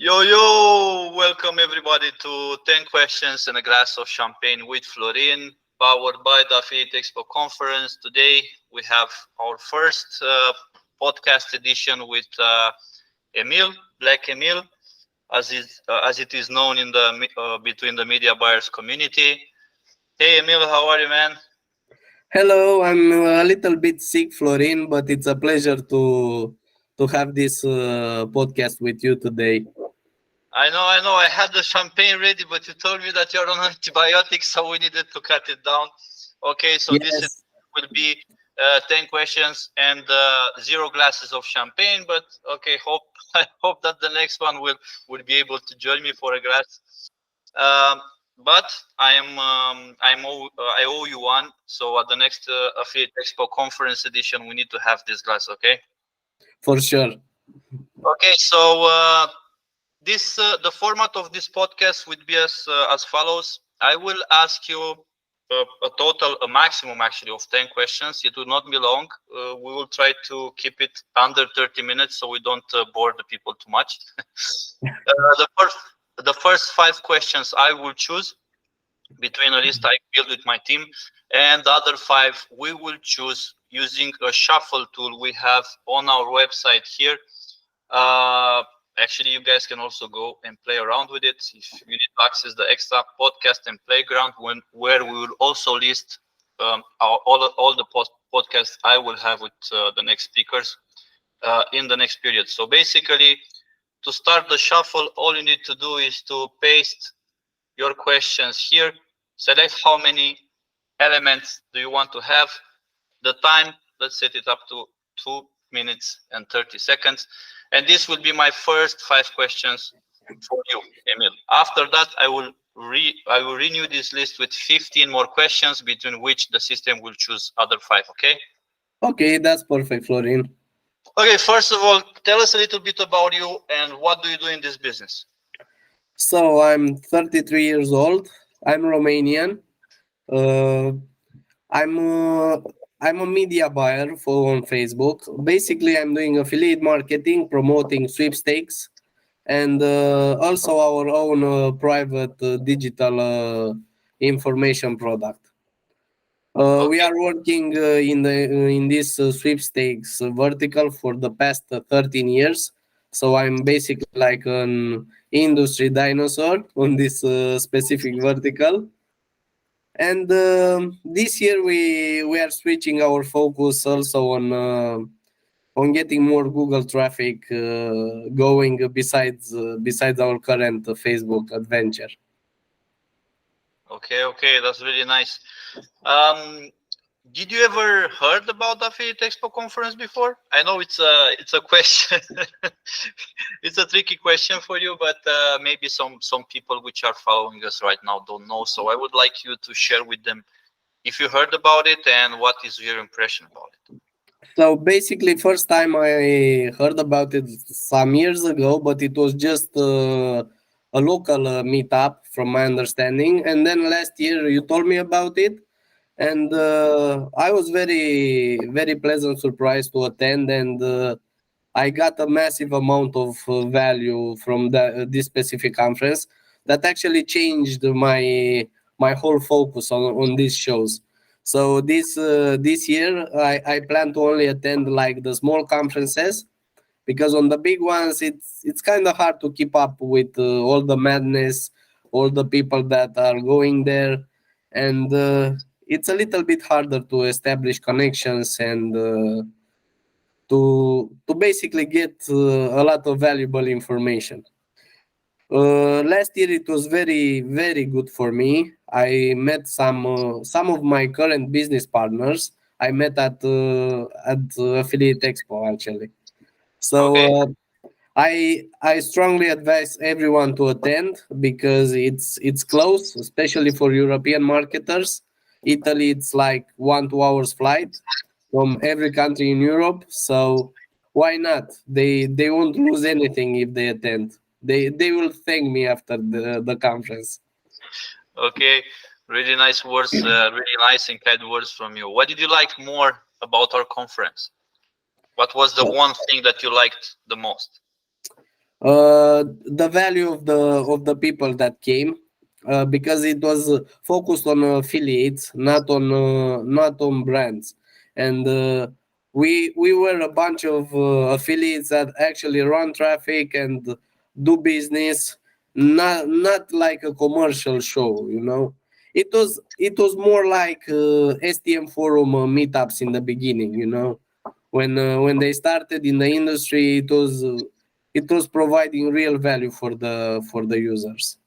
Yo, welcome everybody to 10 Questions and a Glass of Champagne with Florin, powered by the Affiliate Expo Conference. Today we have our first podcast edition with Emil, Black Emil, as it is known in the between the media buyers community. Hey Emil, how are you, man? Hello, I'm a little bit sick, Florin, but it's a pleasure to have this podcast with you today. I know. I had the champagne ready, but you told me that you're on antibiotics, so we needed to cut it down. Okay, so this Yes. will be 10 questions and 0 glasses of champagne. But okay, I hope that the next one will be able to join me for a glass. Um, but I owe you one. So at the next Affiliate Expo Conference edition, we need to have this glass. Okay. For sure. Okay. So. The format of this podcast would be as follows. I will ask you a maximum actually of 10 questions. It will not be long. We will try to keep it under 30 minutes so we don't bore the people too much. The first 5 questions I will choose between a list I built with my team, and the other 5 we will choose using a shuffle tool we have on our website here. Actually, you guys can also go and play around with it if you need to access the extra podcast and playground where we will also list all the podcasts I will have with the next speakers in the next period. So basically, to start the shuffle, all you need to do is to paste your questions here, select how many elements do you want to have, the time, let's set it up to 2 minutes and 30 seconds. And this will be my first 5 questions for you, Emil. After that, I will renew this list with 15 more questions, between which the system will choose other 5. Okay? Okay, that's perfect, Florin. Okay. First of all, tell us a little bit about you and what do you do in this business? So I'm 33 years old. I'm Romanian. Uh, I'm I'm a media buyer for on Facebook. Basically, I'm doing affiliate marketing, promoting sweepstakes, and also our own private digital information product. We Okay. are working in this sweepstakes vertical for the past 13 years. So I'm basically like an industry dinosaur on this specific vertical. And this year we are switching our focus also on getting more Google traffic going besides our current Facebook adventure. Okay, that's really nice. Um, did you ever heard about the Affiliate Expo conference before? I know it's a question, it's a tricky question for you, but maybe some people which are following us right now don't know. So I would like you to share with them if you heard about it and what is your impression about it. So basically, first time I heard about it some years ago, but it was just a local meetup, from my understanding. And then last year you told me about it, and I was very pleasant surprised to attend, and I got a massive amount of value from this specific conference that actually changed my whole focus on these shows. So this year I plan to only attend like the small conferences, because on the big ones it's kind of hard to keep up with all the madness, all the people that are going there, and it's a little bit harder to establish connections and to basically get a lot of valuable information. Last year it was very good for me. I met some of my current business partners. I met at Affiliate Expo actually. So Okay. I strongly advise everyone to attend, because it's close, especially for European marketers. Italy, it's like 1-2 hours flight from every country in Europe. So why not? They won't lose anything if they attend. They will thank me after the conference. Okay. Really nice words. Really nice and kind words from you. What did you like more about our conference? What was the one thing that you liked the most? the value of the people that came, because it was focused on affiliates, not on brands, and we were a bunch of affiliates that actually run traffic and do business, not like a commercial show, you know. It was more like STM forum meetups in the beginning, you know, when they started in the industry. It was providing real value for the users.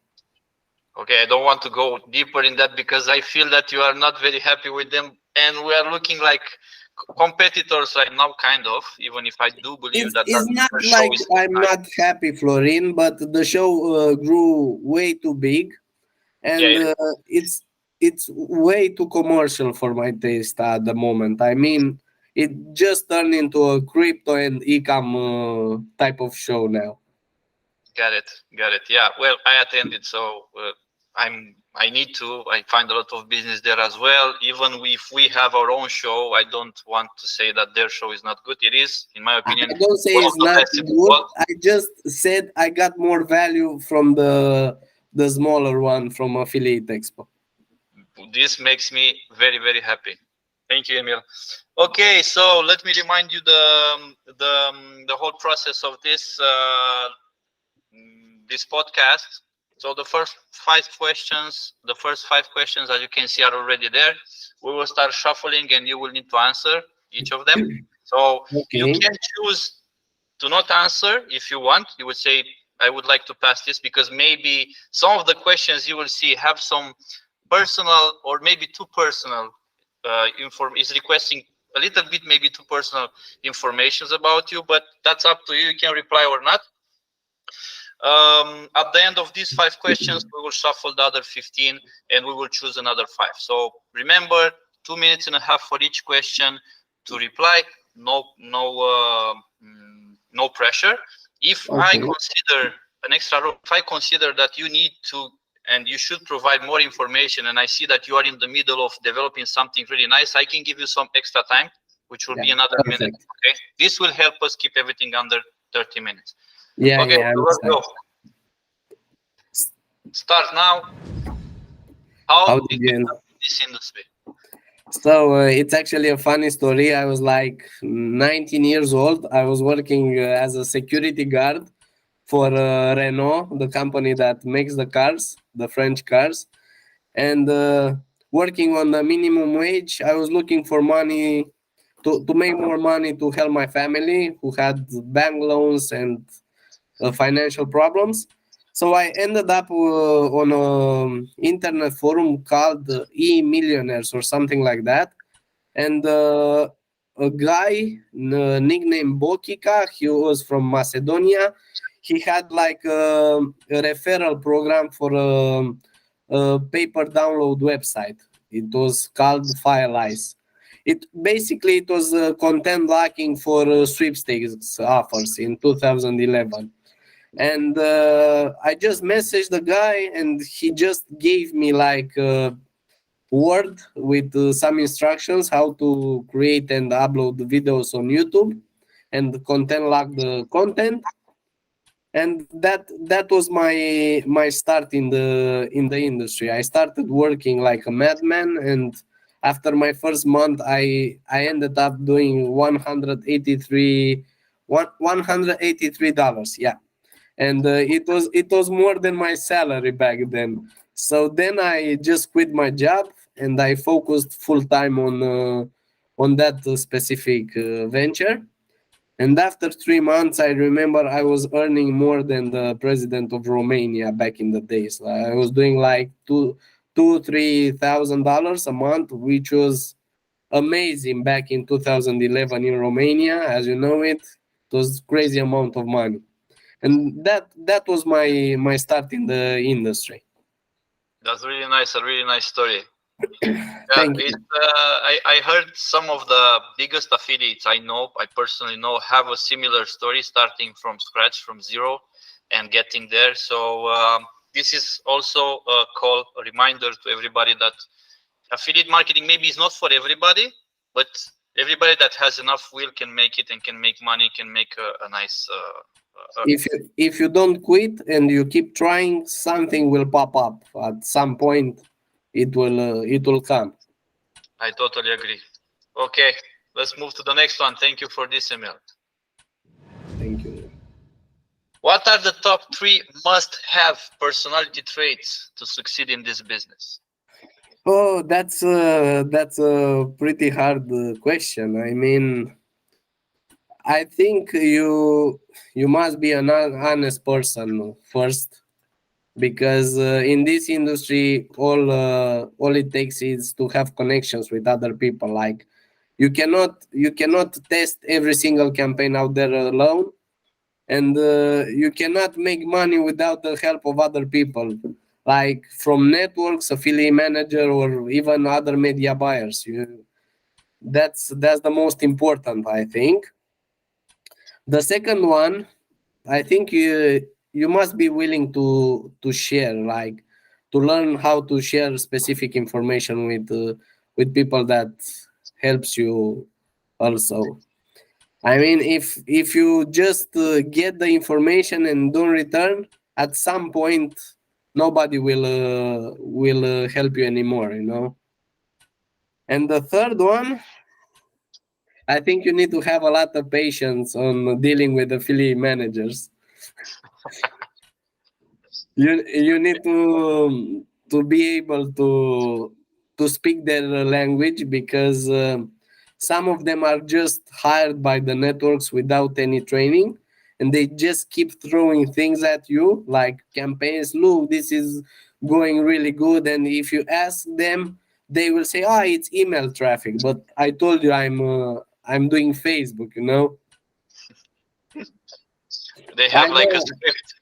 Okay, I don't want to go deeper in that because I feel that you are not very happy with them, and we are looking like competitors right now, kind of. Even if I do believe that It's not the show like is I'm nice. not happy, Florin, but the show grew way too big, Yeah, and it's way too commercial for my taste at the moment. I mean, it just turned into a crypto and ecom type of show now. got it, got it. Yeah, well, I attended, so I need to. I find a lot of business there as well. Even if we have our own show, I don't want to say that their show is not good. It is, in my I opinion, don't say one of it's the not best in the good. world. I just said I got more value from the smaller one from Affiliate Expo. This makes me very, very happy. Thank you, Emil. Okay, so let me remind you the whole process of this podcast. So the first five questions, as you can see, are already there. We will start shuffling, and you will need to answer each of them. So you Okay. can choose to not answer if you want. You would say, I would like to pass this because maybe some of the questions you will see have some personal or maybe too personal is requesting a little bit maybe too personal informations about you, but that's up to you. You can reply or not. At the end of these five questions, we will shuffle the other 15 and we will choose another five. So remember, 2 minutes and a half for each question to reply. No pressure. If I Okay. consider an extra role, if I consider that you need to and you should provide more information, and I see that you are in the middle of developing something really nice, I can give you some extra time, which will Yeah. be another minute. Perfect. Okay, this will help us keep everything under 30 minutes. Yeah. Okay, Yeah. I so let's understand. go. Start now. How How did did you you? start in this industry? So it's actually a funny story. I was like 19 years old. I was working as a security guard for Renault, the company that makes the cars, the French cars, and working on the minimum wage. I was looking for money to make more money to help my family who had bank loans and financial problems. So I ended up on an internet forum called e-millionaires or something like that, and a guy nicknamed Bokika, he was from Macedonia. He had like a referral program for a paper download website. It was called Firelice. It was content locking for sweepstakes offers in 2011, and I just messaged the guy, and he just gave me like Word with some instructions how to create and upload videos on YouTube and content lock the content. And that was my start in the industry. I started working like a madman, and after my first month, I ended up doing 183 dollars. Yeah, and it was more than my salary back then. So then I just quit my job and I focused full time on that specific venture. And after 3 months, I remember I was earning more than the president of Romania back in the days. I was doing like $3,000 a month, which was amazing back in 2011 in Romania. As you know, it was crazy amount of money, and that was my start in the industry. That's really nice, a really nice story. Yeah, Thank you. I heard some of the biggest affiliates I personally know, have a similar story, starting from scratch, from zero, and getting there. So this is also a call, a reminder to everybody that affiliate marketing maybe is not for everybody, but Everybody that has enough will can make it and can make money, can make a nice. If you don't quit and you keep trying, something will pop up at some point. It will come. I totally agree. Okay, let's move to the next one. Thank you for this, Emil. Thank you. What are the top 3 must-have personality traits to succeed in this business? Oh, that's a pretty hard question. I mean, I think you must be an honest person first, because in this industry, all it takes is to have connections with other people. Like, you cannot test every single campaign out there alone, and you cannot make money without the help of other people, like from networks, affiliate manager, or even other media buyers. That's the most important, I think. The second one, I think you must be willing to share, like to learn how to share specific information with people that helps you also. I mean, if you just get the information and don't return, at some point nobody will help you anymore, you know. And the third one, I think you need to have a lot of patience on dealing with affiliate managers. You need to be able to speak their language, because some of them are just hired by the networks without any training, and they just keep throwing things at you like campaigns. Look, this is going really good, and if you ask them, they will say, "Ah, it's email traffic." But I told you I'm doing Facebook. You know. They I have like a know. script.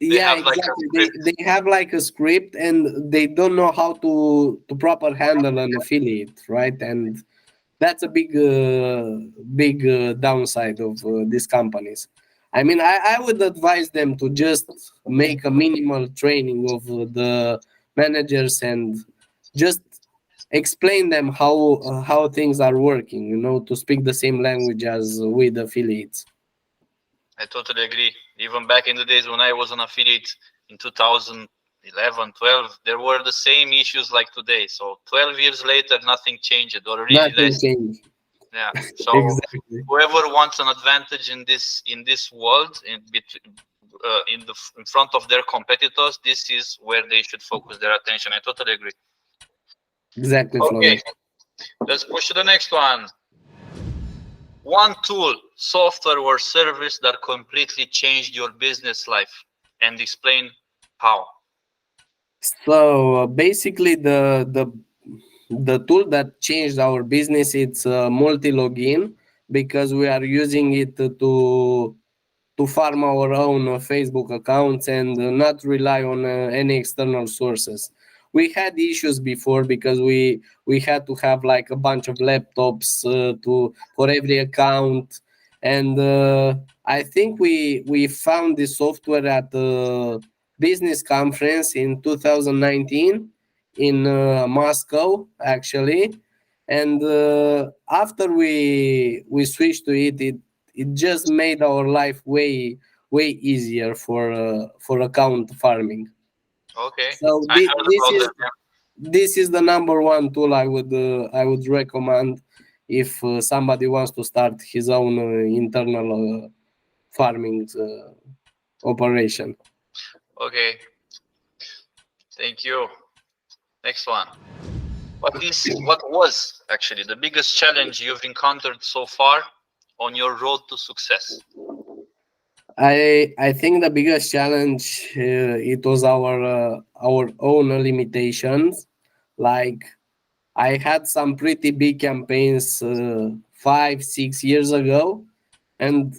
They Yeah, have like a exactly. They script. they have like a script, and they don't know how to proper handle an affiliate, right? And that's a big downside of these companies. I mean, I would advise them to just make a minimal training of the managers, and just explain them how things are working. You know, to speak the same language as with affiliates. I totally agree. Even back in the days when I was an affiliate in 2011, 12, there were the same issues like today. So 12 years later, nothing changed, or really Nothing less. changed. Yeah. So Exactly. whoever wants an advantage in this world, in front of their competitors, this is where they should focus their attention. I totally agree. Exactly, Okay, Florin. let's push to the next one. One tool, software, or service that completely changed your business life, and explain how. So basically, the tool that changed our business, it's multi-login, because we are using it to farm our own Facebook accounts, and not rely on any external sources. We had issues before, because we had to have like a bunch of laptops to for every account, and I think we found this software at a business conference in 2019 in Moscow, actually. And after we switched to it just made our life way easier for account farming. Okay, So I heard about them. this is the number one tool I would recommend if somebody wants to start his own internal farming operation. Okay, thank you. Next one. What was actually the biggest challenge you've encountered so far on your road to success? I think the biggest challenge, it was our own limitations. Like, I had some pretty big campaigns 5 6 years ago, and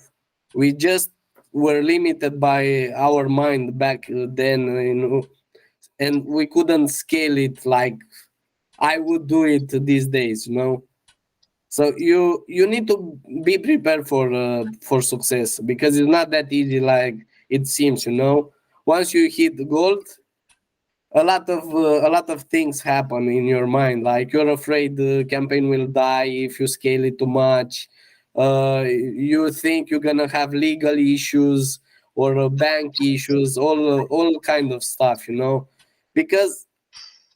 we just were limited by our mind back then, and we couldn't scale it like I would do it these days, you know. So you need to be prepared for success, because it's not that easy like it seems, you know. Once you hit gold, a lot of things happen in your mind. Like you're afraid the campaign will die if you scale it too much. You think you're gonna have legal issues or bank issues, all kind of stuff, you know, because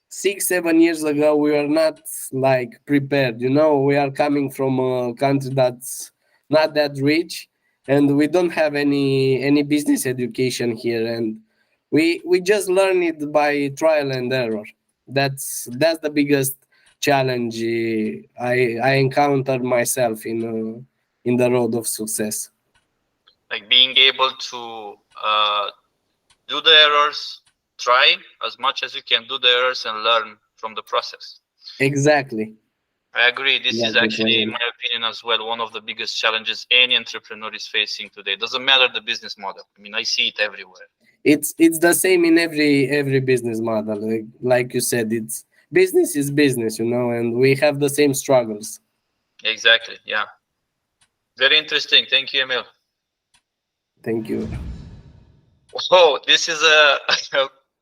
6 7 years ago we were not like prepared, you know. We are coming from a country that's not that rich, and we don't have any business education here, and we just learn it by trial and error. That's the biggest challenge I encountered myself in the road of success. Like being able to do the errors, try as much as you can do the errors and learn from the process. Exactly. I agree. This is Exactly, actually, in Florin. my opinion, as well, one of the biggest challenges any entrepreneur is facing today. Doesn't matter the business model. I mean, I see it everywhere. It's the same in every business model. Like you said, it's business is business, you know, and we have the same struggles. Exactly. Yeah. Very interesting. Thank you, Emil. Thank you. Oh, this is a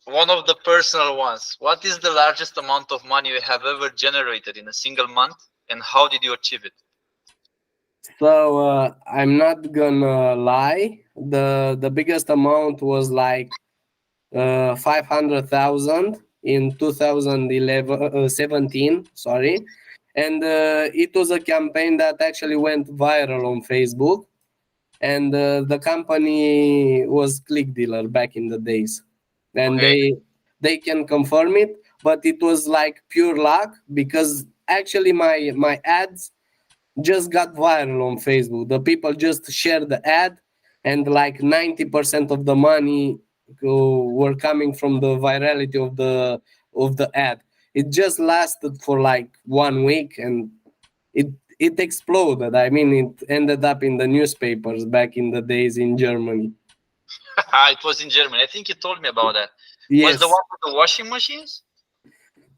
one of the personal ones. What is the largest amount of money you have ever generated in a single month, and how did you achieve it? So I'm not gonna lie. The biggest amount was like 500,000 in 2011 17. Sorry, and it was a campaign that actually went viral on Facebook, and the company was Click Dealer back in the days, and Okay. they can confirm it. But it was like pure luck because actually my ads just got viral on Facebook. The people just shared the ad, and like 90% of the money were coming from the virality of the ad. It just lasted for like 1 week, and it it exploded. I mean, it ended up in the newspapers back in the days in Germany. It was in Germany. I think you told me about that. Was the Yes, one with the washing machines?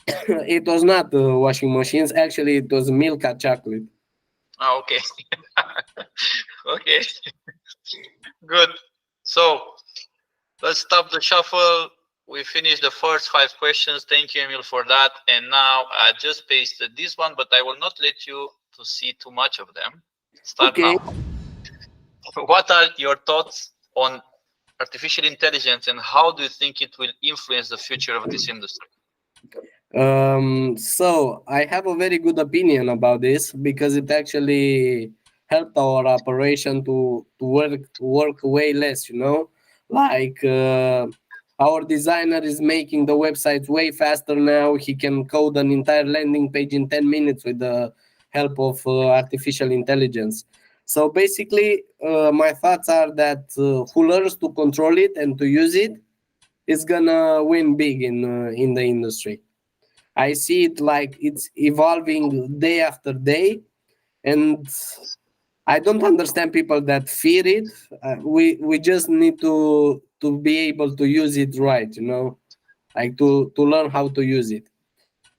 it was not washing machines. Actually, it was Milka chocolate. Ah, okay. Okay. Good. So let's stop the shuffle. We finished the first 5 questions. Thank you, Emil, for that. And now I just pasted this one, but I will not let you to see too much of them. Start Okay. now. What are your thoughts on artificial intelligence, and how do you think it will influence the future of this industry? So I have a very good opinion about this because it actually helped our operation to work way less, you know. Like our designer is making the website way faster now. He can code an entire landing page in 10 minutes with the help of artificial intelligence. So basically, my thoughts are that who learns to control it and to use it is gonna win big in the industry. I see it like it's evolving day after day, and I don't understand people that fear it. We just need to be able to use it right, you know, like to learn how to use it.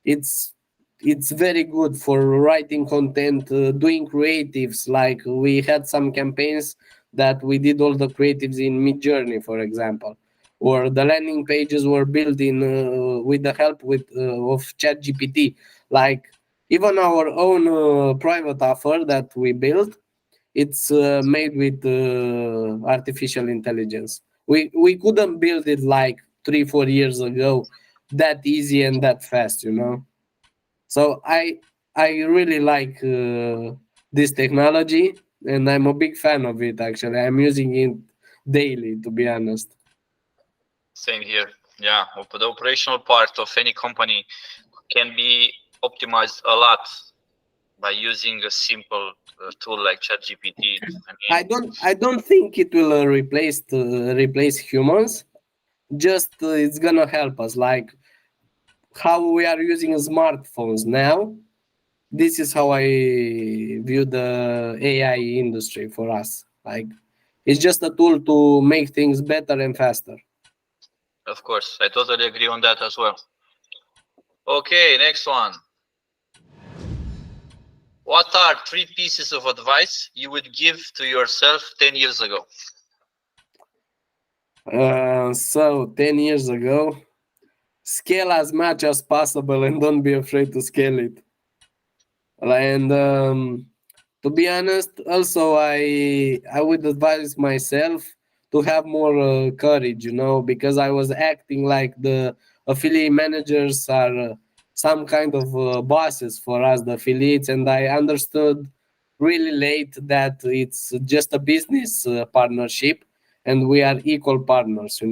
It's it's very good for writing content, doing creatives. Like we had some campaigns that we did all the creatives in Mid Journey, for example, or the landing pages were built in with the help of ChatGPT. Like even our own private offer that we built, it's made with artificial intelligence. We couldn't build it like 3 4 years ago that easy and that fast, you know. So I really like this technology, and I'm a big fan of it. Actually, I'm using it daily, to be honest. Same here. Yeah, the operational part of any company can be optimized a lot by using a simple tool like ChatGPT. I mean, I don't think it will replace humans. Just it's gonna help us, like how we are using smartphones now. This is how I view the AI industry for us. Like it's just a tool to make things better and faster. of course, I totally agree on that as well. Okay, next one. What are 3 pieces of advice you would give to yourself 10 years ago? So 10 years ago, scale as much as possible and don't be afraid to scale it. And to be honest, also I would advise myself to have more courage, because I was acting like the affiliate managers are some kind of bosses for us, the affiliates, and I understood really late that it's just a business partnership, and we are equal partners,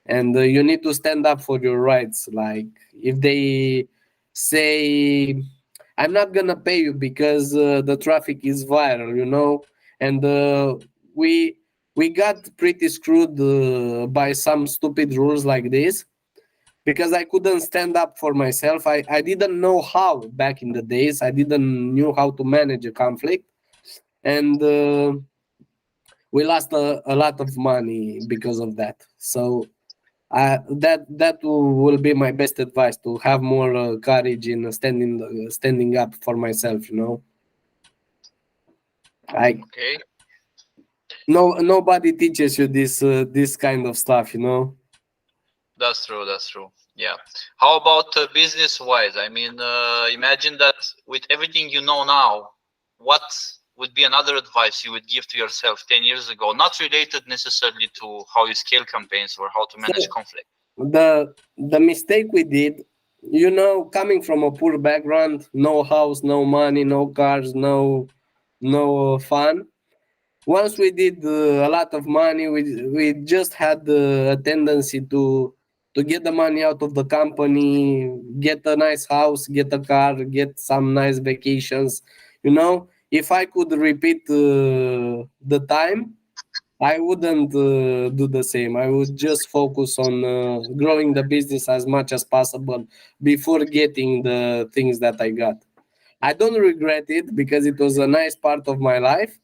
and you need to stand up for your rights. Like if they say, I'm not gonna pay you because the traffic is viral, and we we got pretty screwed by some stupid rules like this, because I couldn't stand up for myself. I didn't know how back in the days. I didn't knew how to manage a conflict, and we lost a lot of money because of that. So that will be my best advice, to have more courage in standing up for myself. I Okay, Nobody teaches you this kind of stuff. that's true. That's true. Yeah. How about business-wise? I mean, imagine that with everything you know now, what would be another advice you would give to yourself 10 years ago? Not related necessarily to how you scale campaigns or how to manage So conflict. the mistake we did, coming from a poor background, no house, no money, no cars, no fun. Once we did a lot of money, we just had a tendency to get the money out of the company, get a nice house, get a car, get some nice vacations. If I could repeat the time, I wouldn't do the same. I would just focus on growing the business as much as possible before getting the things that I got. I don't regret it because it was a nice part of my life.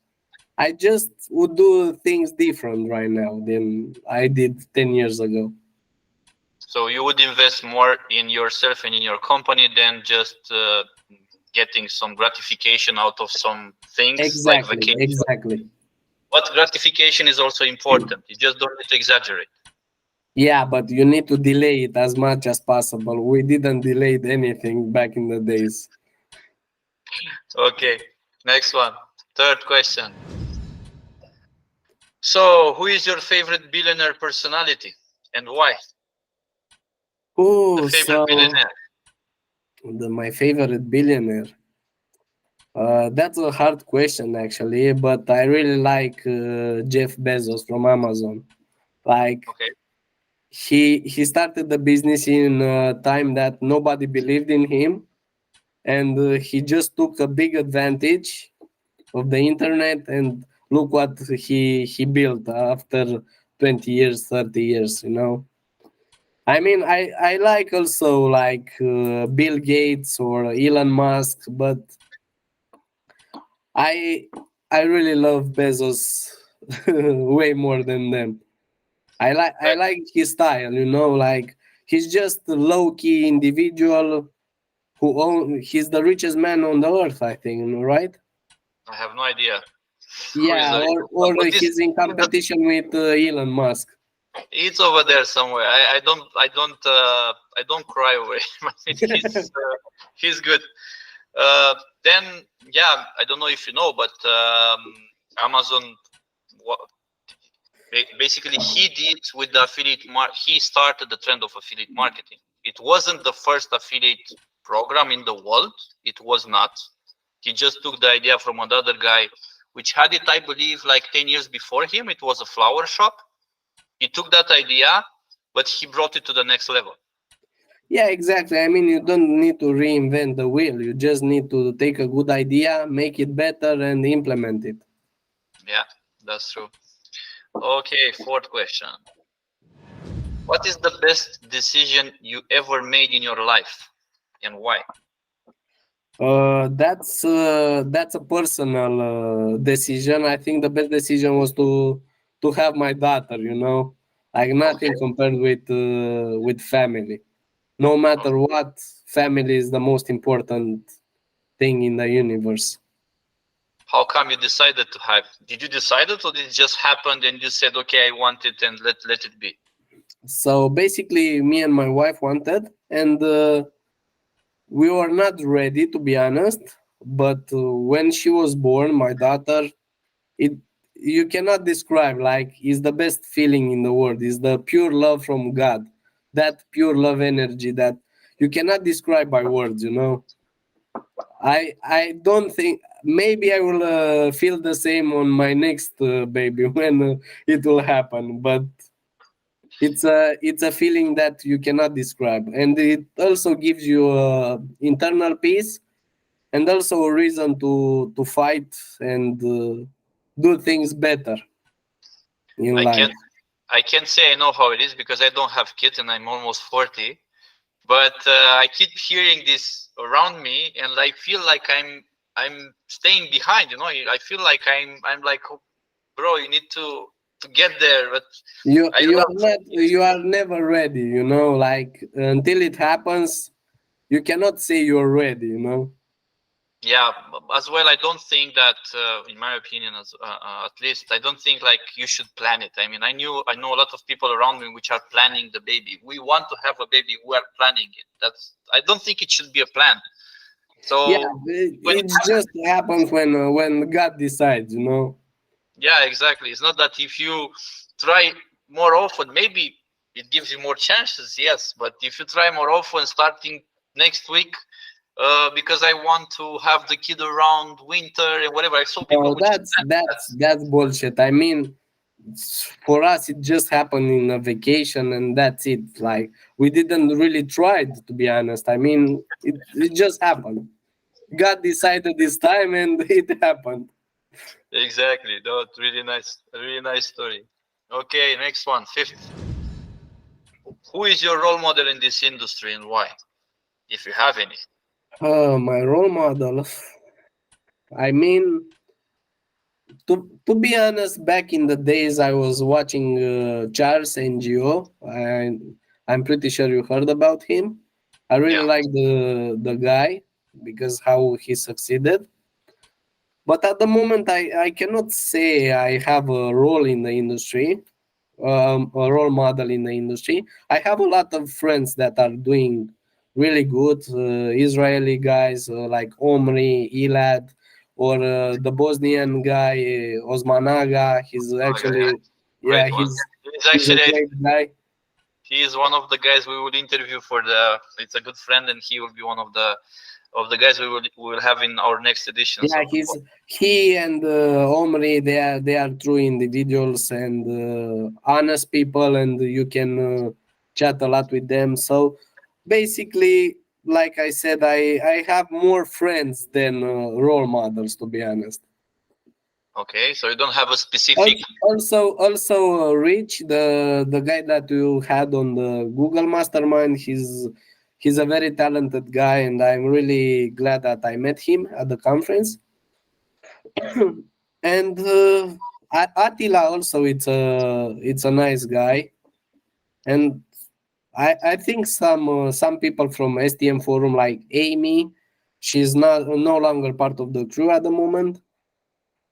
I just would do things different right now than I did 10 years ago. So you would invest more in yourself and in your company than just getting some gratification out of some things like Exactly, vacation. exactly. But gratification is also important. You just don't need to exaggerate. Yeah, but you need to delay it as much as possible. We didn't delay anything back in the days. Okay, next one. Third question. So, who is your favorite billionaire personality and why? The Oh, favorite so billionaire. my favorite billionaire. That's a hard question actually, but I really like Jeff Bezos from Amazon. Like Okay. he started the business in a time that nobody believed in him, and he just took a big advantage of the internet, and look what he built after 20 years, 30 years. I mean, I like also like Bill Gates or Elon Musk, but I I really love Bezos way more than them. I I, like his style, like he's just a low key individual he's the richest man on the earth, I think, right? I have no idea who is Yeah, the richest one, or but he's in competition with Elon Musk. it's over there somewhere. I don't cry over him. I think he's good. Then yeah, I don't know if you know, but Amazon basically he did with the he started the trend of affiliate marketing. It wasn't the first affiliate program in the world. It was not. He just took the idea from another guy which had it, I believe, like 10 years before him. It was a flower shop. He took that idea, but he brought it to the next level. Yeah, exactly. I mean, you don't need to reinvent the wheel. You just need to take a good idea, make it better, and implement it. Yeah, that's true. Okay, fourth question. What is the best decision you ever made in your life and why? That's a personal decision. I think the best decision was to have my daughter. Like Okay. nothing compared with family. No matter what, family is the most important thing in the universe. How come you decided to have? Did you decide it, or did it just happen and you said, "Okay, I want it, and let it be"? So basically, me and my wife wanted, and we were not ready, to be honest. But when she was born, my daughter, it you cannot describe, like, it's the best feeling in the world. It's the pure love from God, that pure love energy that you cannot describe by words. I don't think, maybe I will feel the same on my next baby when it will happen, but it's a feeling that you cannot describe, and it also gives you internal peace, and also a reason to fight and do things better in I life. can't I can't say I know how it is because I don't have kids and I'm almost 40. But I keep hearing this around me, and I feel like I'm staying behind. I feel like I'm like, "Oh, bro, you need to get there." But you I you are love not it. you are never ready, like, until it happens. You cannot say you're ready. Yeah, as well. I don't think that, in my opinion, at least, I don't think like you should plan it. I mean, I know a lot of people around me which are planning the baby. We want to have a baby. We are planning it. I don't think it should be a plan. Yeah, So when it just happens when God decides. Yeah, exactly. It's not that if you try more often, maybe it gives you more chances, yes. But if you try more often, starting next week, because I want to have the kid around winter and whatever, I saw people No, which that's that's that's bullshit. I mean, for us, it just happened in a vacation, and that's it. Like, we didn't really try it, to be honest. I mean, it just happened. God decided this time, and it happened. exactly. That really nice story. Okay, next one, fifth. Who is your role model in this industry and why, if you have any? My role model. I mean, to be honest, back in the days, I was watching Charles NGO. I'm pretty sure you heard about him. I Yeah. really like the guy because how he succeeded. But at the moment, I cannot say I have a role in the industry, a role model in the industry. I have a lot of friends that are doing really good, Israeli guys like Omri, Elad, or the Bosnian guy, Osmanaga. He's Oh, yeah, actually, great yeah, one. He's he's a actually great guy. he is one of the guys we will interview for the. It's a good friend, and he will be one of the guys we will have in our next editions Yeah, of the podcast. he and Omri. They are true individuals and honest people, and you can chat a lot with them. So basically, like I said, I have more friends than role models, to be honest. Okay, so you don't have a specific. Also, Rich, the guy that you had on the Google Mastermind, he's a very talented guy, and I'm really glad that I met him at the conference. And Attila also, it's a nice guy, and I think some people from STM forum like Amy, she's not no longer part of the crew at the moment.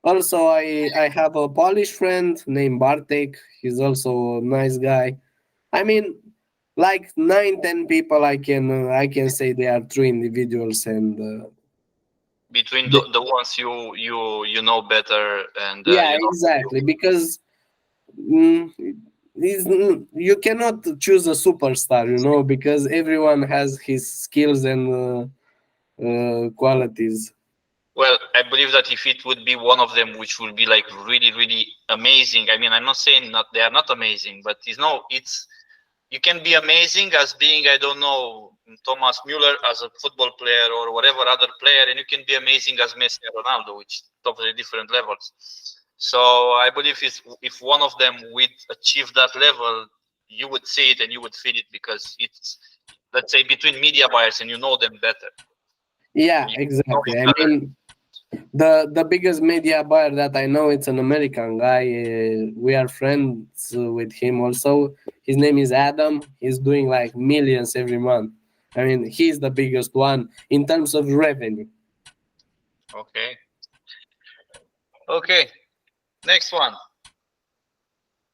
Also, I have a Polish friend named Bartek. He's also a nice guy. I mean, like 9, 10 people, I can say they are true individuals, and Between they, the ones you know better and yeah, you know. exactly, because mm, you cannot choose a superstar, because everyone has his skills and qualities. Well, I believe that if it would be one of them, which would be like really really amazing. I mean, I'm not saying not they are not amazing, but it's you can be amazing as being, I don't know, Thomas Muller as a football player or whatever other player, and you can be amazing as Messi or Ronaldo, which totally different levels. So I believe if one of them would achieve that level, you would see it and you would feel it because it's, let's say, between media buyers and you know them better. Yeah, You know exactly. each I other. mean, the biggest media buyer that I know, it's an American guy. We are friends with him also. His name is Adam. He's doing like millions every month. I mean, he's the biggest one in terms of revenue. Okay. Okay. Next one.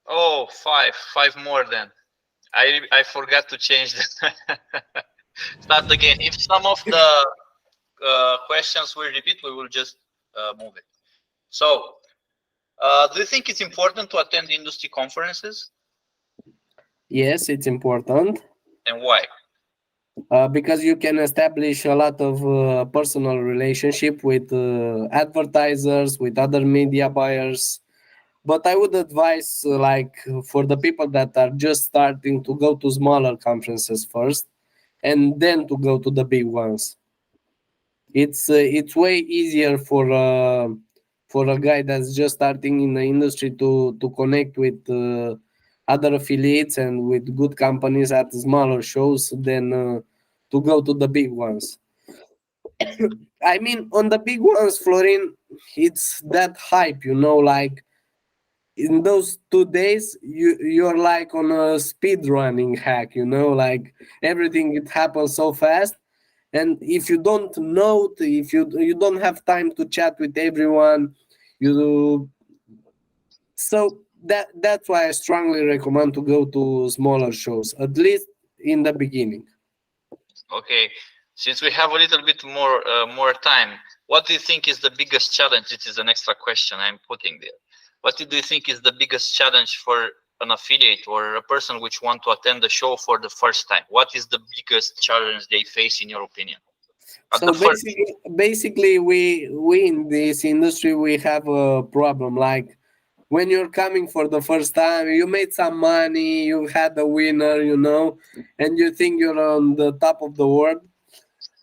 Oh, five more then. I forgot to change that. Start again. If some of the questions will repeat, we will just move it. So, do you think it's important to attend industry conferences, Yes, it's important and why? because you can establish a lot of personal relationship with advertisers, with other media buyers. But I would advise, for the people that are just starting, to go to smaller conferences first, and then to go to the big ones. It's way easier for a guy that's just starting in the industry to connect with other affiliates and with good companies at smaller shows than to go to the big ones. I mean, on the big ones, Florin, it's that hype, like in those 2 days you're like on a speed running hack, like everything, it happens so fast. And if you don't know, if you don't have time to chat with everyone, you so that's why I strongly recommend to go to smaller shows, at least in the beginning. Okay, since we have a little bit more time, what do you think is the biggest challenge? This is an extra question I'm putting there. What do you think is the biggest challenge for an affiliate or a person which want to attend the show for the first time? What is the biggest challenge they face, in your opinion? At So the first, basically we in this industry, we have a problem. Like, when you're coming for the first time, you made some money, you had a winner, and you think you're on the top of the world,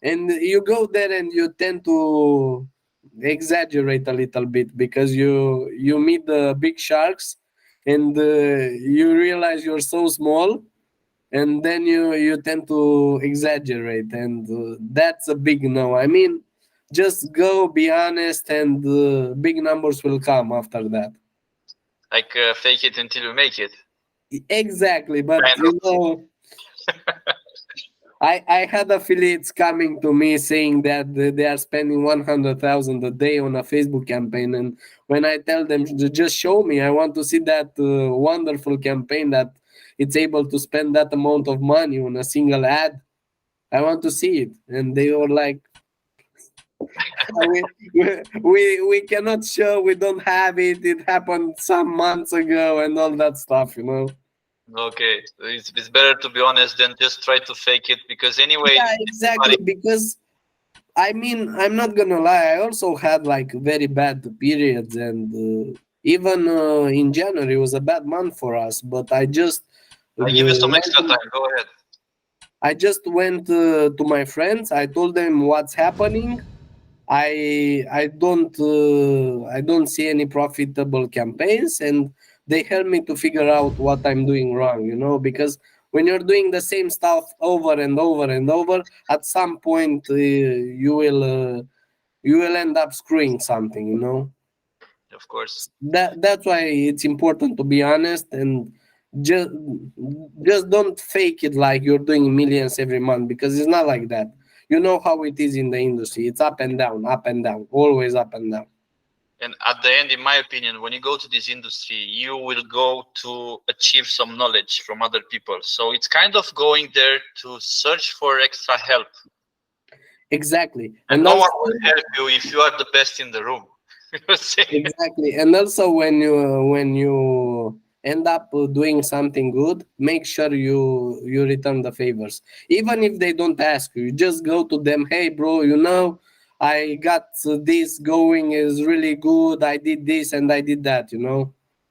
and you go there and you tend to exaggerate a little bit because you meet the big sharks, and you realize you're so small, and then you tend to exaggerate, and that's a big no. I mean, just go, be honest, and big numbers will come after that. like fake it until you make it. Exactly, but Kind of. I had affiliates coming to me saying that they are spending 100,000 a day on a Facebook campaign, and when I tell them just show me, I want to see that wonderful campaign that it's able to spend that amount of money on a single ad. I want to see it, and they were like, we cannot show, we don't have it. It happened some months ago, and all that stuff. Okay, it's better to be honest than just try to fake it, because anyway, Yeah, exactly. Because I mean, I'm not gonna lie. I also had like very bad periods, and even in January was a bad month for us. But I give you some went extra time. Go ahead. I just went to my friends. I told them what's happening. I don't see any profitable campaigns, and they help me to figure out what I'm doing wrong. Because when you're doing the same stuff over and over and over, at some point you will end up screwing something. Of course. That's why it's important to be honest, and just just don't fake it like you're doing millions every month, because it's not like that. You know how it is in the industry. It's up and down, always up and down. And at the end, in my opinion, when you go to this industry, you will go to achieve some knowledge from other people. So it's kind of going there to search for extra help. Exactly. And And no one also, will help you if you are the best in the room. You see? exactly. And also, when you end up doing something good, make sure you return the favors. Even if they don't ask you, you just go to them. Hey, bro, I got this going, is really good. I did this and I did that.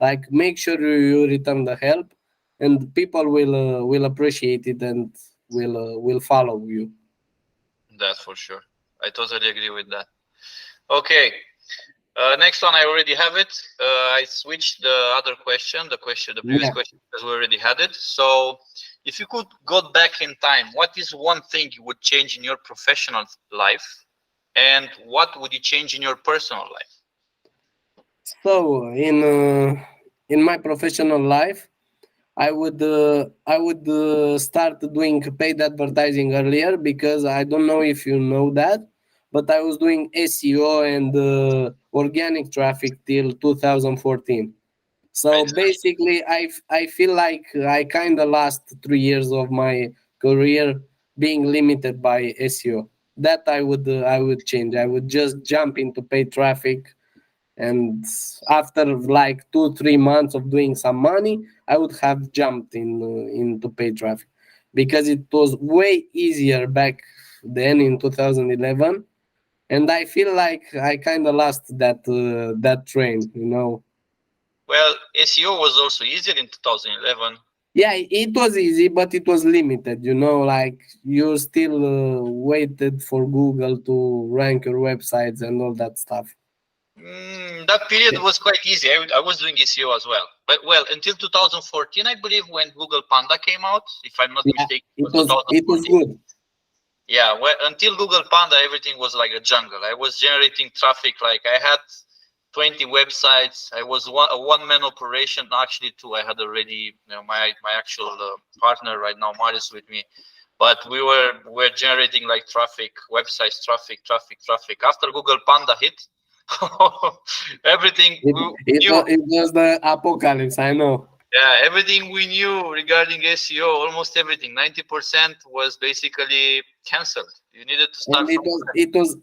Like, make sure you return the help, and people will appreciate it, and will follow you. That's for sure. I totally agree with that. Okay. Next one, I already have it. I switched the other question, the previous Yeah. question, because we already had it. So, if you could go back in time, what is one thing you would change in your professional life, and what would you change in your personal life? So in my professional life, I would start doing paid advertising earlier, because I don't know if you know that, but I was doing SEO and organic traffic till 2014. So basically, I feel like I kind of lost 3 years of my career being limited by SEO. That I would change. I would just jump into paid traffic, and after like 2 3 months of doing some money, I would have jumped into paid traffic, because it was way easier back then in 2011, and I feel like I kind of lost that train, you know. Well, SEO was also easier in 2011. Yeah, it was easy, but it was limited, you know, like you still waited for Google to rank your websites and all that stuff. That period was quite easy. I was doing SEO as well. But well, until 2014, I believe, when Google Panda came out, if I'm not Yeah, mistaken, it it was was 2014. good. Yeah, well, until Google Panda, everything was like a jungle. I was generating traffic. Like I had 20 websites. I was a one-man operation. Actually, two. I had already, my actual partner right now, Marius, with me. But we were generating like traffic, websites, traffic. After Google Panda hit, everything It, we it, knew, wa- it was the apocalypse, I know. yeah, everything we knew regarding SEO, almost everything, 90% was basically canceled. You needed to And start from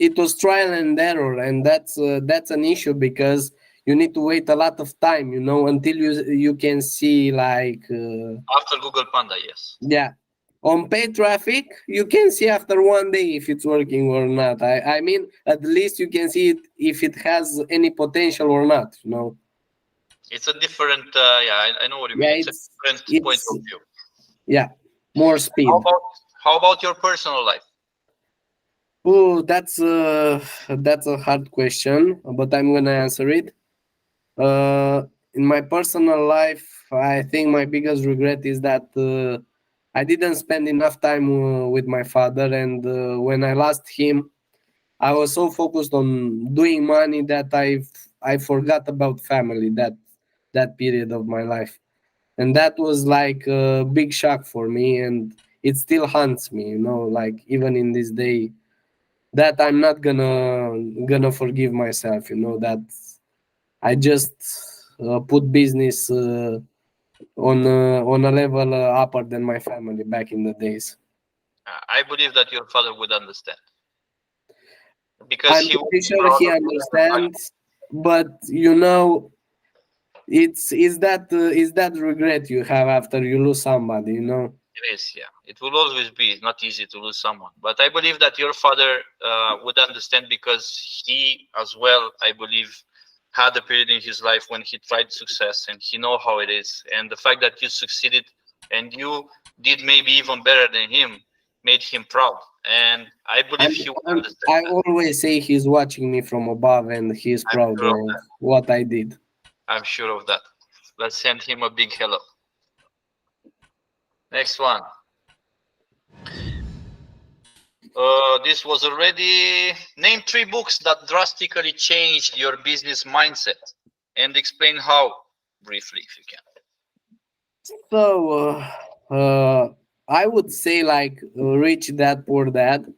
it was trial and error, and that's an issue, because you need to wait a lot of time, you know, until you can see like after Google Panda, yes. yeah, on paid traffic you can see after 1 day if it's working or not. I mean, at least you can see it if it has any potential or not, you know. It's a different, yeah, I know what you mean. Yeah, It's a different point it's of view. yeah, more How speed. about how about your personal life? Oh, that's a hard question, but I'm gonna answer it. In my personal life, I think my biggest regret is that I didn't spend enough time with my father, and when I lost him, I was so focused on doing money that I forgot about family. That period of my life, and that was like a big shock for me, and it still haunts me. You know, like even in this day, that I'm not gonna forgive myself. You know that I just put business on a level upper than my family back in the days. I believe that your father would understand because I'm he was pretty sure proud he of you at the time. understands, but you know, it's is that regret you have after you lose somebody. You know. It is, yeah. It will always be not easy to lose someone, but I believe that your father would understand because he, as well, I believe, had a period in his life when he tried success and he know how it is. And the fact that you succeeded and you did maybe even better than him made him proud. And I believe he would understand I that. always say he's watching me from above, and he's I'm proud sure of of that. what I did. I'm sure of that. Let's send him a big hello. Next one. This was already name 3 books that drastically changed your business mindset and explain how briefly if you can. So I would say like Rich Dad Poor Dad.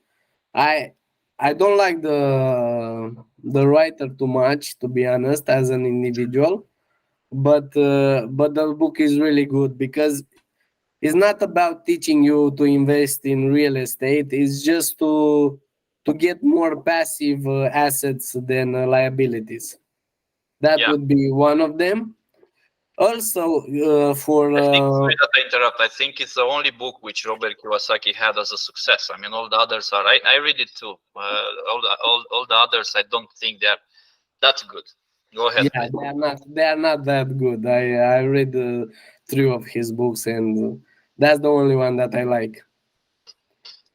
I I don't like the writer too much, to be honest, as an individual. But the book is really good, because it's not about teaching you to invest in real estate. It's just to get more passive assets than liabilities. That Yeah, would be one of them. Also, for I think, sorry that I interrupt. I think it's the only book which Robert Kiyosaki had as a success. I mean, all the others are. I read it too. All the others, I don't think they're that good. Go ahead, yeah, please. they are not that good. I read 3 of his books, and that's the only one that I like.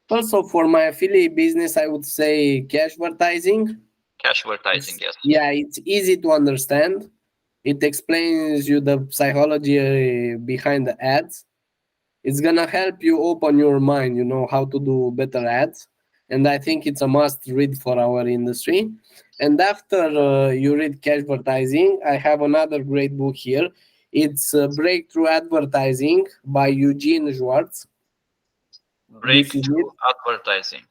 Also, for my affiliate business, I would say cash advertising. Cash advertising, yes. Yeah, it's easy to understand. It explains you the psychology behind the ads. It's gonna help you open your mind, you know, how to do better ads. And I think it's a must read for our industry. And after you read cash advertising, I have another great book here. It's Breakthrough Advertising by Eugene Schwartz. This is it. Breakthrough advertising.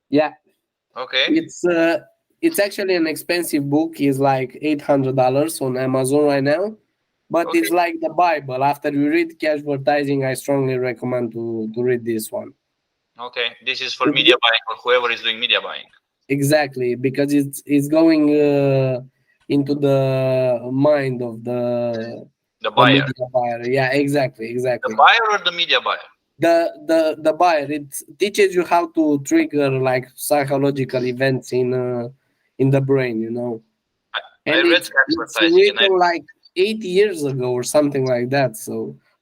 Yeah, Okay. it's uh, it's actually an expensive book. It's like $800 on Amazon right now, but Okay. it's like the Bible. After you read cash advertising, I strongly recommend to read this one. Okay. This is for media buying or whoever is doing media buying. Exactly, because it's going into the mind of The the buyer. media buyer. Yeah, exactly, The exactly. buyer or the media buyer? The buyer, it teaches you how to trigger like psychological events in the brain, you know. I And read it's advertising and written like 8 years ago or something like that. So,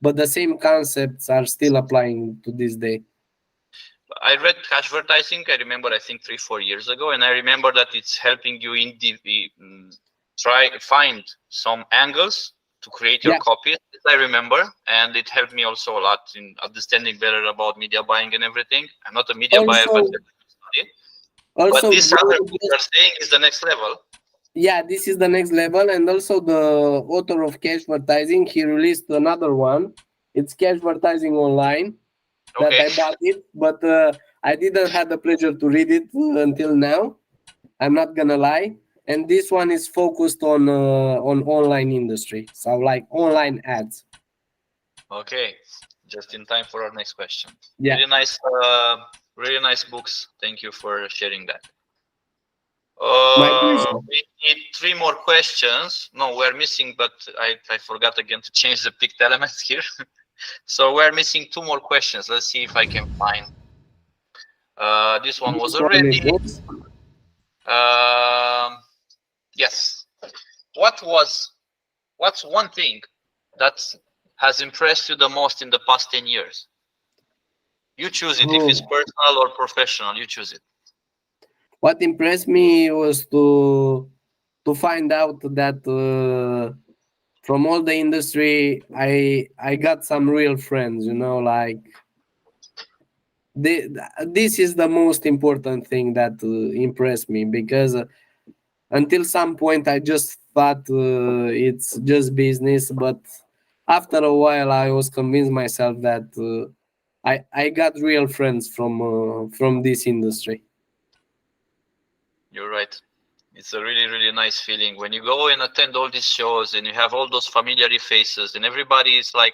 but the same concepts are still applying to this day. I read advertising. I remember, I think 3-4 years ago, and I remember that it's helping you try find some angles to create your Yeah. copy. I remember, and it helped me also a lot in understanding better about media buying and everything. I'm not a media buyer, but Also, I study. But also, this other bro, book you're saying is the next level. yeah, this is the next level. And also, the author of cash advertising, he released another one. It's cash advertising online that Okay. I bought it, but I didn't have the pleasure to read it until now. I'm not gonna lie. And this one is focused on online industry, so like online ads. Okay. Just in time for our next question. Yeah, Really nice books. Thank you for sharing that. my pleasure. We need 3 more questions. No, we're missing, but I forgot again to change the picked elements here. So we're missing 2 more questions. Let's see if I can find. This one was This one is already. books. Yes. What's one thing that has impressed you the most in the past 10 years? You choose it. If it's Oh, personal or professional, you choose it. what impressed me was to find out that from all the industry, I got some real friends. You know, like they, this is the most important thing that impressed me because until some point I just thought it's just business, but after a while I was convinced myself that I got real friends from this industry. You're right. It's a really, really nice feeling when you go and attend all these shows and you have all those familiar faces and everybody is like,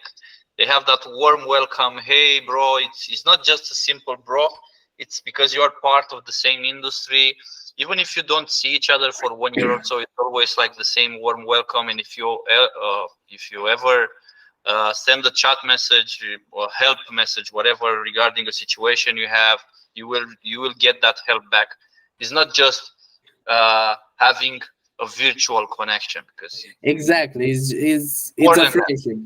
they have that warm welcome. Hey, bro, it's not just a simple bro. It's because you are part of the same industry. Even if you don't see each other for 1 year or so, it's always like the same warm welcome. And if you ever send a chat message or help message, whatever regarding a situation you have, you will get that help back. It's not just having a virtual connection because Exactly, it's more a than that, friendship.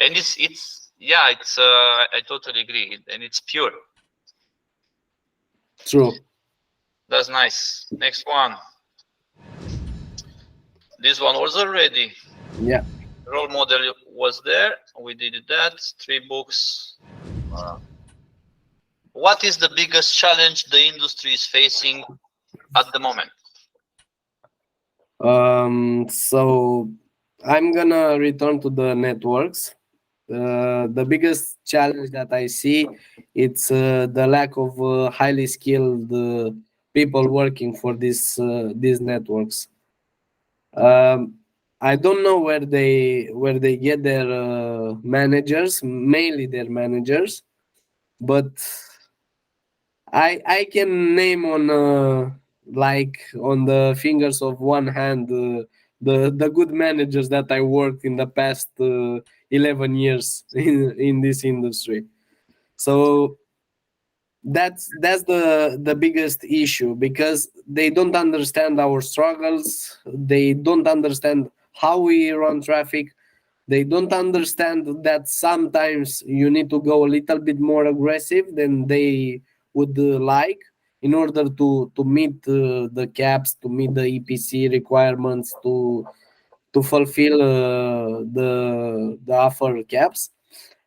and it's yeah, it's I totally agree, and it's pure. True. That's nice. Next one. This one was already. Yeah. Role model was there. We did that. 3 books. What is the biggest challenge the industry is facing at the moment? So I'm gonna return to the networks. The biggest challenge that I see, it's the lack of highly skilled people working for these networks. Um, I don't know where they get their managers, mainly their managers, but I can name on like on the fingers of one hand the good managers that I worked in the past 11 years in this industry. So that's the biggest issue because they don't understand our struggles. They don't understand how we run traffic. They don't understand that sometimes you need to go a little bit more aggressive than they would like in order to meet the caps, to meet the EPC requirements, to fulfill the offer caps.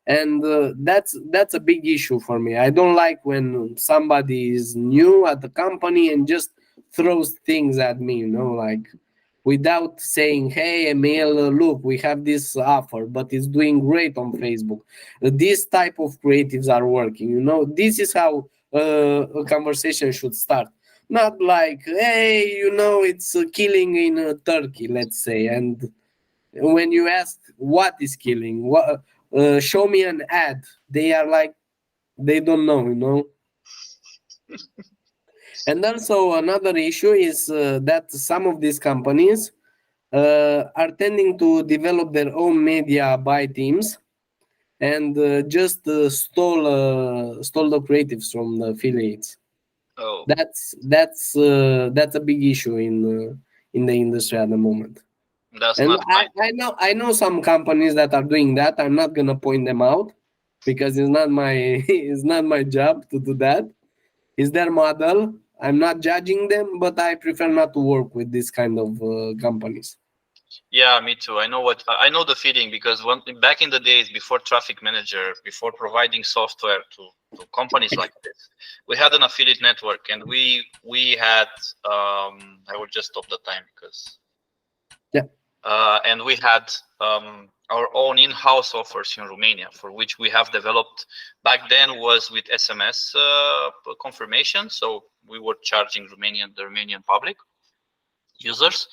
And that's a big issue for me. I don't like when somebody is new at the company and just throws things at me, like without saying, hey, Emil, look, we have this offer, but it's doing great on Facebook. This type of creatives are working. This is how a conversation should start. Not like, hey, it's killing in Turkey, let's say. And when you ask what is killing? What? Show me an ad. They are like they don't know, you know. And also another issue is that some of these companies are tending to develop their own media by teams and just stole the creatives from the affiliates. Oh, That's a big issue in the industry at the moment. that's And not fine. I know some companies that are doing that. I'm not gonna point them out because it's not my it's not my job to do that. It's their model. I'm not judging them, but I prefer not to work with this kind of companies. Yeah, me too. I know the feeling because back in the days before Traffic Manager, before providing software to companies like this, we had an affiliate network, and we had I will just stop the time because Yeah, and we had our own in-house offers in Romania, for which we have developed. Back then was with SMS confirmation, so we were charging the Romanian public users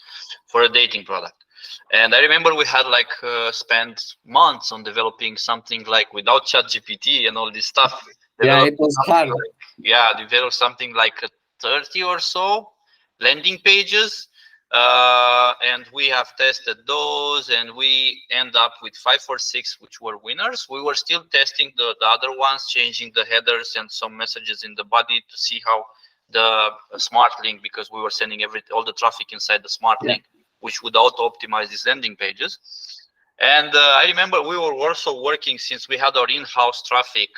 for a dating product. And I remember we had like spent months on developing something like without ChatGPT and all this stuff. yeah, Developed it was something hard. like, yeah, developed something like 30 or so landing pages. And we have tested those, and we end up with 5 or 6 which were winners. We were still testing the other ones, changing the headers and some messages in the body to see how the smart link, because we were sending all the traffic inside the smart Yeah. link, which would auto optimize these landing pages. And I remember we were also working, since we had our in-house traffic.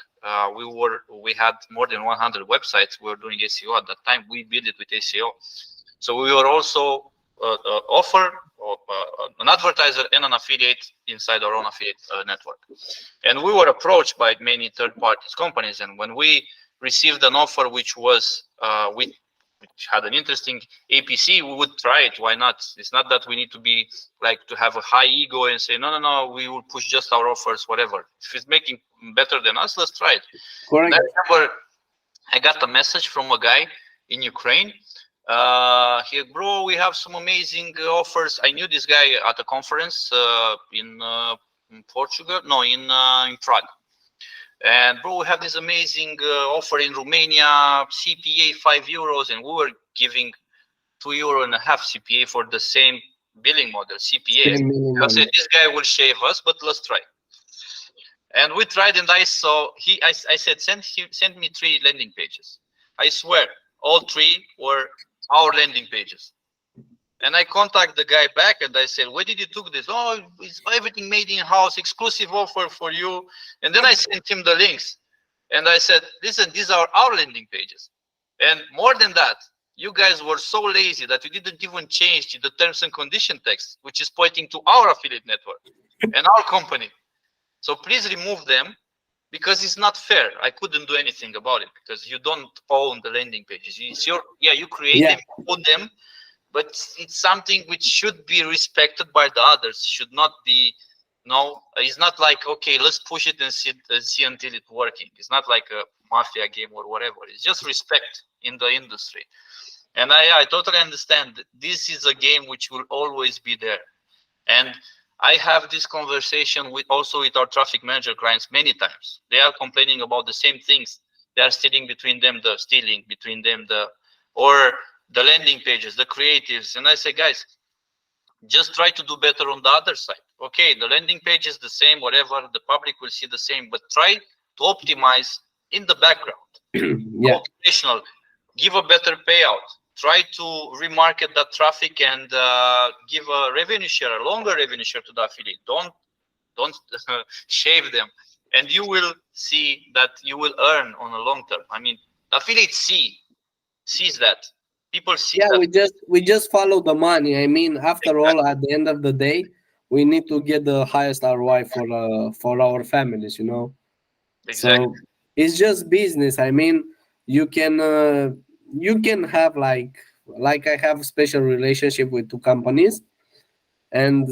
We had more than 100 websites. We were doing SEO at that time. We built it with SEO, so we were also offer an advertiser and an affiliate inside our own affiliate network. And we were approached by many third-party companies, and when we received an offer which was which had an interesting APC, we would try it. Why not? It's not that we need to be like to have a high ego and say no, we will push just our offers, whatever. If it's making better than us, let's try it. And Correct. I remember I got a message from a guy in Ukraine. Bro, we have some amazing offers. I knew this guy at a conference in Portugal, no, in Prague. And bro, we have this amazing offer in Romania, CPA €5, and we were giving €2.50 CPA for the same billing model, CPA. Same I said minimum. this guy will shave us, but let's try. And we tried, and I saw I said send me 3 landing pages. I swear, all 3 were our landing pages. And I contact the guy back, and I said, where did you took this? Oh, it's everything made in house, exclusive offer for you. And then I sent him the links, and I said, listen, these are our landing pages. And more than that, you guys were so lazy that you didn't even change the terms and condition text, which is pointing to our affiliate network and our company. So please remove them, because it's not fair. I couldn't do anything about it because you don't own the landing pages. It's you create Yeah, them, own them, but it's something which should be respected by the others. Should not be, no. It's not like, okay, let's push it and see until it's working. It's not like a mafia game or whatever. It's just respect in the industry. And I totally understand that this is a game which will always be there. And I have this conversation with our traffic manager clients many times. They are complaining about the same things. They are stealing between them or the landing pages, the creatives. And I say, guys, just try to do better on the other side. Okay, the landing page is the same, whatever, the public will see the same, but try to optimize in the background. yeah, Operational, give a better payout. Try to remarket that traffic and give a revenue share, a longer revenue share to the affiliate. Don't shave them, and you will see that you will earn on a long term. I mean, the affiliate sees that. People see yeah. that. We just follow the money. I mean, after all, Exactly. at the end of the day, we need to get the highest ROI for our families. You know. Exactly. So it's just business. I mean, you can have like I have a special relationship with 2 companies, and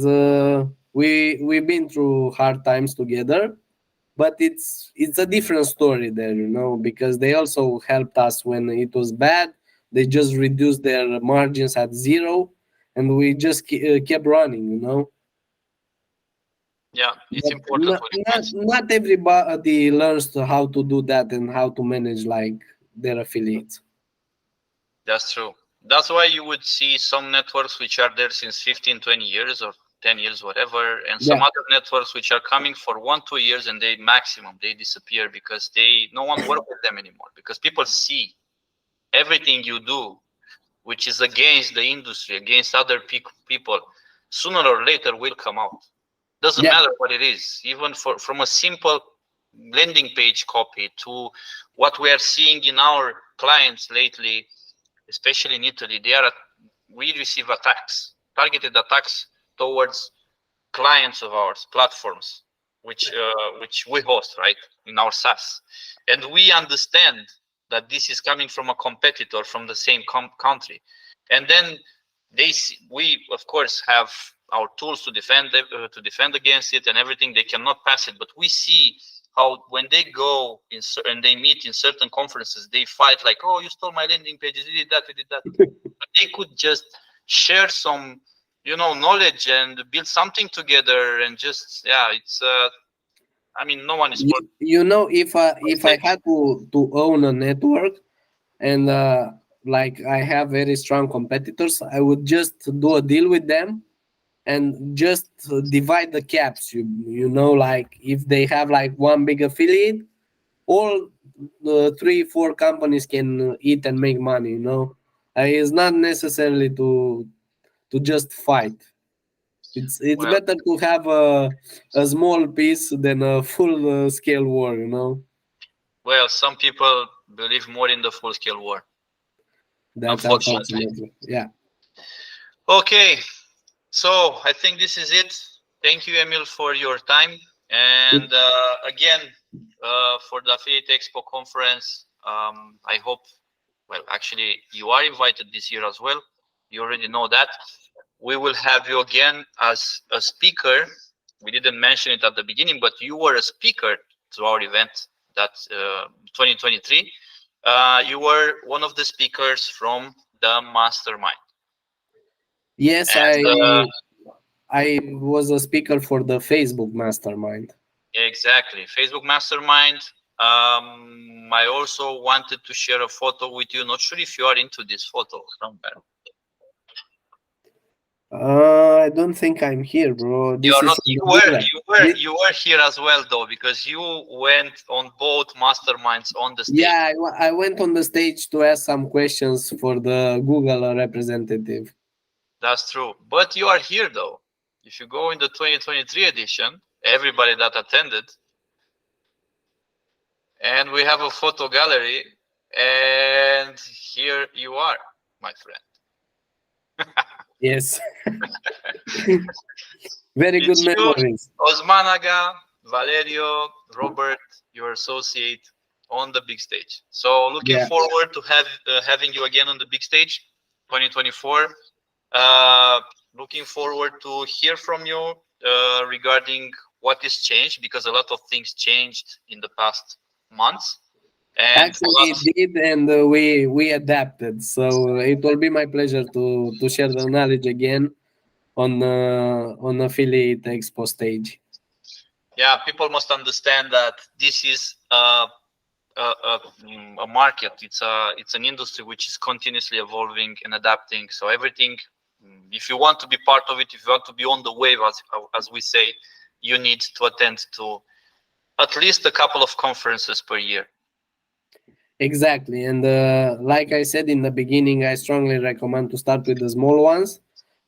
we've been through hard times together. But it's a different story there, you know, because they also helped us when it was bad. They just reduced their margins at 0, and we just kept running, you know. Yeah, it's But important not, what you not, mentioned. not everybody learns how to do that and how to manage like their affiliates. That's true. That's why you would see some networks which are there since 15, 20 years or 10 years, whatever, and some Yeah, other networks which are coming for 1, 2 years and they maximum they disappear because they no one work with them anymore because people see everything you do which is against the industry, against other people, sooner or later will come out. Doesn't yeah, matter what it is, even from a simple landing page copy to what we are seeing in our clients lately, especially in Italy. We receive attacks, targeted attacks towards clients of ours, platforms, which we host, right, in our SaaS, and we understand that this is coming from a competitor from the same country, and then we of course have our tools to defend against it and everything. They cannot pass it, but we see how when they go and they meet in certain conferences, they fight like, oh, you stole my landing pages, you did that, you did that. But they could just share some knowledge and build something together and just it's I mean no one is perfect. if I had to own a network and like I have very strong competitors, I would just do a deal with them and just divide the caps. Like if they have like one big affiliate, all the 3 4 companies can eat and make money. It's not necessarily to just fight. It's well better to have a small piece than a full scale war. well some people believe more in the full scale war, That's unfortunately. unfortunately, yeah. Okay, so I think this is it. Thank you, Emil, for your time. And again, for the Affiliate Expo conference, I hope, well, actually, you are invited this year as well. You already know that. We will have you again as a speaker. We didn't mention it at the beginning, but you were a speaker to our event that 2023. You were one of the speakers from the mastermind. Yes, And I was a speaker for the Facebook mastermind. exactly, Facebook Mastermind. I also wanted to share a photo with you. Not sure if you are into this photo somewhere. I don't think I'm here, bro. You This are is not. from the Google. You were here as well though, because you went on both masterminds on the stage. Yeah, I went on the stage to ask some questions for the Google representative. That's true. But you are here though. If you go in the 2023 edition, everybody that attended, and we have a photo gallery, and here you are, my friend. Yes. Very good It's you, memories. Osmanaga, Valerio, Robert, your associate on the big stage. So looking Yeah. forward to having you again on the big stage, 2024. Uh, Looking forward to hear from you regarding what is changed, because a lot of things changed in the past months, and a Actually, lot. it did, and we adapted. So it will be my pleasure to share the knowledge again on affiliate expo stage. Yeah, people must understand that this is a market. It's an industry which is continuously evolving and adapting. So everything, if you want to be part of it, if you want to be on the wave, as we say, you need to attend to at least a couple of conferences per year. Exactly, and like I said in the beginning, I strongly recommend to start with the small ones,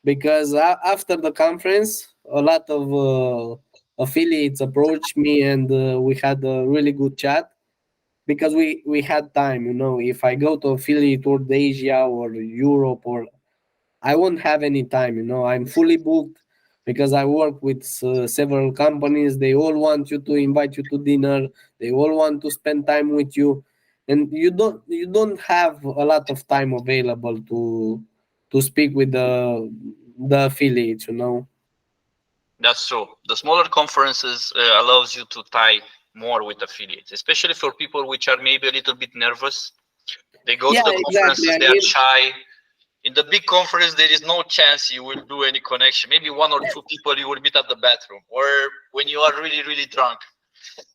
because after the conference, a lot of affiliates approached me, and we had a really good chat because we had time. If I go to affiliate toward Asia or Europe, or I won't have any time. I'm fully booked because I work with several companies. They all want you to invite you to dinner. They all want to spend time with you, and you don't have a lot of time available to speak with the affiliates. That's true. The smaller conferences allows you to tie more with affiliates, especially for people which are maybe a little bit nervous. They go to Yeah, the exactly. conferences, I they are mean, shy. In the big conference, there is no chance you will do any connection. Maybe one or two people you will meet at the bathroom or when you are really, really drunk.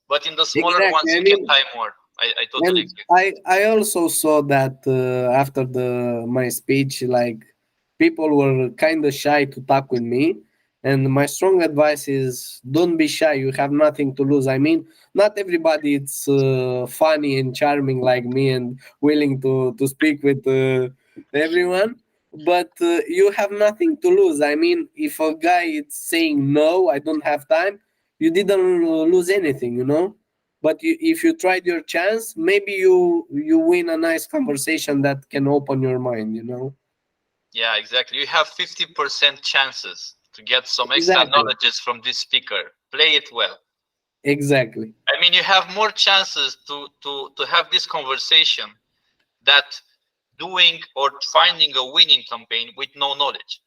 But in the smaller Exactly. ones, I you can mean, tie more. I totally and agree. I also saw that after the my speech, like people were kind of shy to talk with me. And my strong advice is don't be shy. You have nothing to lose. I mean, not everybody is funny and charming like me and willing to speak with everyone. But you have nothing to lose. I mean, if a guy is saying no, I don't have time, you didn't lose anything, you know. But if you tried your chance, maybe you win a nice conversation that can open your mind, you know. Yeah, exactly. You have 50% chances to get some extra Exactly. knowledges from this speaker. Play it well. Exactly. I mean, you have more chances to have this conversation that doing or finding a winning campaign with no knowledge.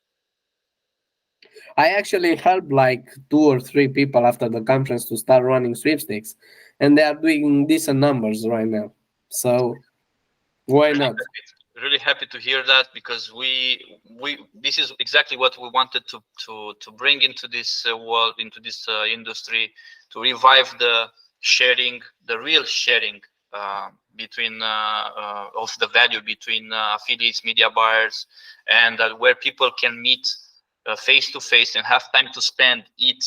I actually helped like two or three people after the conference to start running sweepstakes, and they are doing decent numbers right now. So why Really not? happy, really happy to hear that because we this is exactly what we wanted to bring into this world, into this industry, to revive the sharing, the real sharing between of the value between affiliates, media buyers, and where people can meet face to face and have time to spend, eat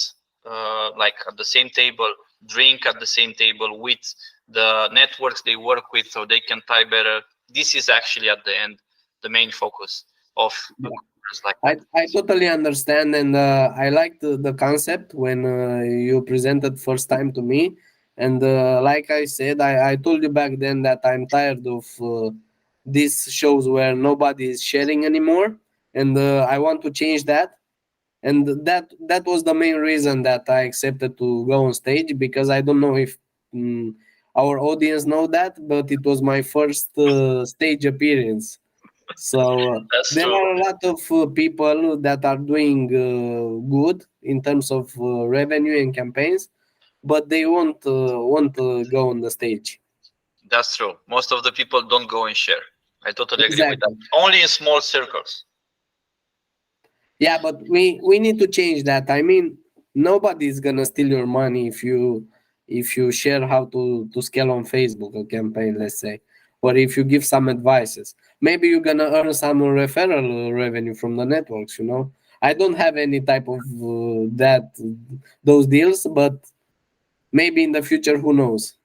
like at the same table, drink at the same table with the networks they work with, so they can tie better. This is actually at the end the main focus of a Yeah. conference like that. I totally understand, and I liked the concept when you presented first time to me. And like I said, I told you back then that I'm tired of these shows where nobody is sharing anymore, and I want to change that. And that was the main reason that I accepted to go on stage, because I don't know if our audience know that, but it was my first stage appearance. So That's there true. are a lot of people that are doing good in terms of revenue and campaigns, but they won't go on the stage. That's true. Most of the people don't go and share. I totally agree with that. Exactly. Only in small circles. Yeah, but we need to change that. I mean, nobody's gonna steal your money if you share how to scale on Facebook a campaign, let's say, or if you give some advices. Maybe you're gonna earn some referral revenue from the networks. You know, I don't have any type of that those deals, but maybe in the future, who knows?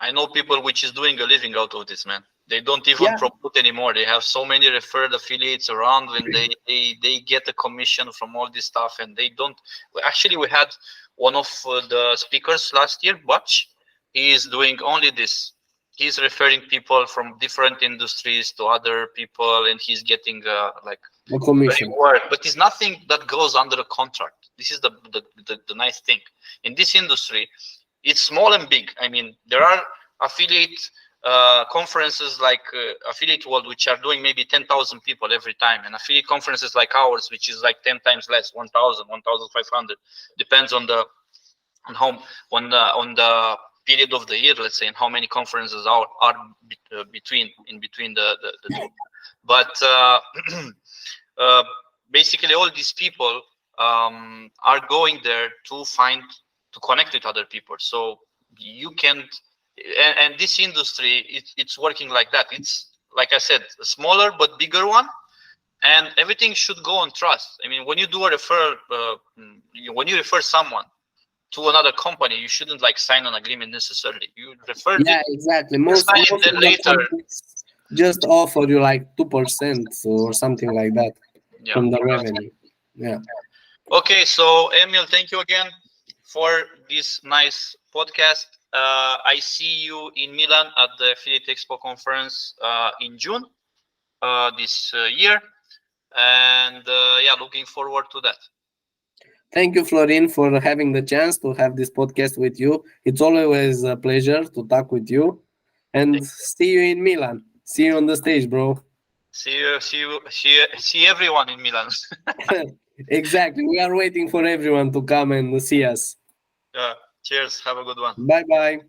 I know people which is doing a living out of this, man. They don't even Yeah, promote anymore. They have so many referred affiliates around, and they get a commission from all this stuff, and they don't. Actually, we had one of the speakers last year, Butch. He is doing only this. He's referring people from different industries to other people, and he's getting like a a commission. reward. But it's nothing that goes under a contract. This is the nice thing in this industry. It's small and big. I mean, there are affiliate conferences like Affiliate World, which are doing maybe 10,000 people every time, and affiliate conferences like ours, which is like 10 times less, 1,000, 1,500, depends on the on how on the period of the year, let's say, and how many conferences are between the two. But uh, basically, all these people are going there to find to connect with other people. So you can, and this industry, it's working like that. It's like I said, a smaller but bigger one, and everything should go on trust. I mean, when you do a referral, when you refer someone to another company, you shouldn't like sign an agreement necessarily. You referred it, Yeah, exactly. you sign it, Most then of the later, companies just offer you like 2% or something like that yeah. from the revenue. Yeah. Okay, so Emil, thank you again for this nice podcast. I see you in Milan at the Affiliate Expo conference in June this year, and yeah, looking forward to that. Thank you, Florin, for having the chance to have this podcast with you. It's always a pleasure to talk with you. And see you in Milan. See you on the stage, bro. See everyone in Milan. Exactly. We are waiting for everyone to come and see us. Cheers. Have a good one. Bye bye.